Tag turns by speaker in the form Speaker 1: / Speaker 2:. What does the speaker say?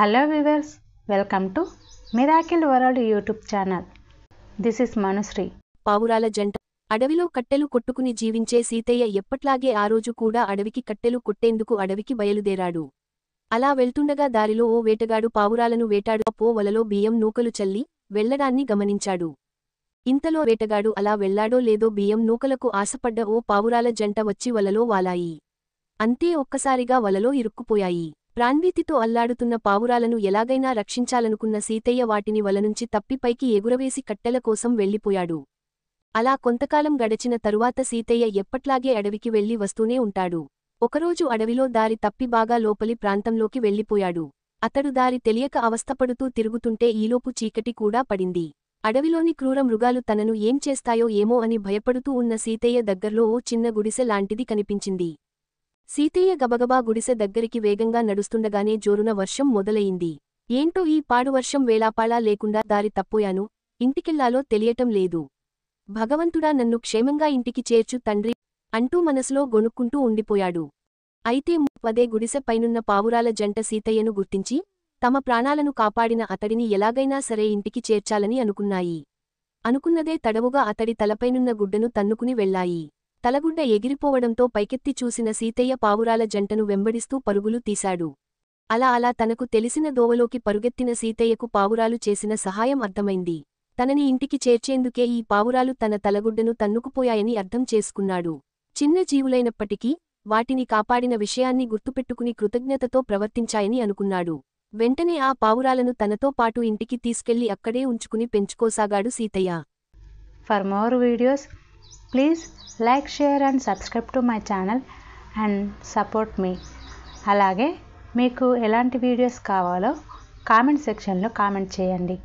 Speaker 1: Hello viewers, welcome to Miracle World YouTube channel. This is Manusri.
Speaker 2: పావురాల జంట అడవిలో కట్టెలు కొట్టుకుని జీవించే సీతయ్య ఎప్పట్లాగే ఆ రోజు కూడా అడవికి కట్టెలు కొట్టేందుకు అడవికి బయలుదేరాడు. అలా వెళ్తుండగా దారిలో ఓ వేటగాడు పావురాలను వేటాడుతూ వలలో బియ్యం నూకలు చల్లి వెళ్లడాన్ని గమనించాడు. ఇంతలో వేటగాడు అలా వెళ్లాడో లేదో బియ్యం నూకలకు ఆశపడ్డ ఓ పావురాల జంట వచ్చి వలలో వాలాయి. అంతే ఒక్కసారిగా వలలో ఇరుక్కుపోయాయి. ప్రాణభీతితో అల్లాడుతున్న పావురాలను ఎలాగైనా రక్షించాలనుకున్న సీతయ్య వాటిని వలనుంచి తప్పి పైకి ఎగురవేసి కట్టెల కోసం వెళ్లిపోయాడు. అలా కొంతకాలం గడచిన తరువాత సీతయ్య ఎప్పట్లాగే అడవికి వెళ్లి వస్తూనే ఉంటాడు. ఒకరోజు అడవిలో దారి తప్పి బాగా లోపలి ప్రాంతంలోకి వెళ్లిపోయాడు. అతడు దారి తెలియక అవస్థపడుతూ తిరుగుతుంటే ఈలోపు చీకటి కూడా పడింది. అడవిలోని క్రూర మృగాలు తనను ఏం చేస్తాయో ఏమో అని భయపడుతూ ఉన్న సీతయ్య దగ్గర్లో ఓ చిన్న గుడిసె లాంటిది కనిపించింది. సీతయ్య గబగబా గుడిసె దగ్గరికి వేగంగా నడుస్తుండగానే జోరున వర్షం మొదలయింది. ఏంటో ఈ పాడు వర్షం వేళాపాళా లేకుండా దారి తప్పోయాను, ఇంటికెళ్లాలో తెలియటం లేదు. భగవంతుడా నన్ను క్షేమంగా ఇంటికి చేర్చు తండ్రి అంటూ మనసులో గొణుక్కుంటూ ఉండిపోయాడు. అయితే పదే గుడిసె పైనున్న పావురాల జంట సీతయ్యను గుర్తించి తమ ప్రాణాలను కాపాడిన అతడిని ఎలాగైనా సరే ఇంటికి చేర్చాలని అనుకున్నాయి. అనుకున్నదే తడవుగా అతడి తలపైనున్న గుడ్డను తన్నుకుని వెళ్లాయి. తలగుడ్డ ఎగిరిపోవడంతో పైకెత్తి చూసిన సీతయ్య పావురాల జంటను వెంబడిస్తూ పరుగులు తీశాడు. అలా తనకు తెలిసిన దోవలోకి పరుగెత్తిన సీతయ్యకు పావురాలు చేసిన సహాయం అర్థమైంది. తనని ఇంటికి చేర్చేందుకే ఈ పావురాలు తన తలగుడ్డను తన్నుకుపోయాయని అర్థం చేసుకున్నాడు. చిన్న జీవులైనప్పటికీ వాటిని కాపాడిన విషయాన్ని గుర్తుపెట్టుకుని కృతజ్ఞతతో ప్రవర్తించాయని అనుకున్నాడు. వెంటనే ఆ పావురాలను తనతో పాటు ఇంటికి తీసుకెళ్లి అక్కడే ఉంచుకుని పెంచుకోసాగాడు Seethayya.
Speaker 1: For more videos, please like, share and subscribe to my channel and support me. అలాగే మీకు ఎలాంటి వీడియోస్ కావాలో కామెంట్ సెక్షన్లో కామెంట్ చేయండి.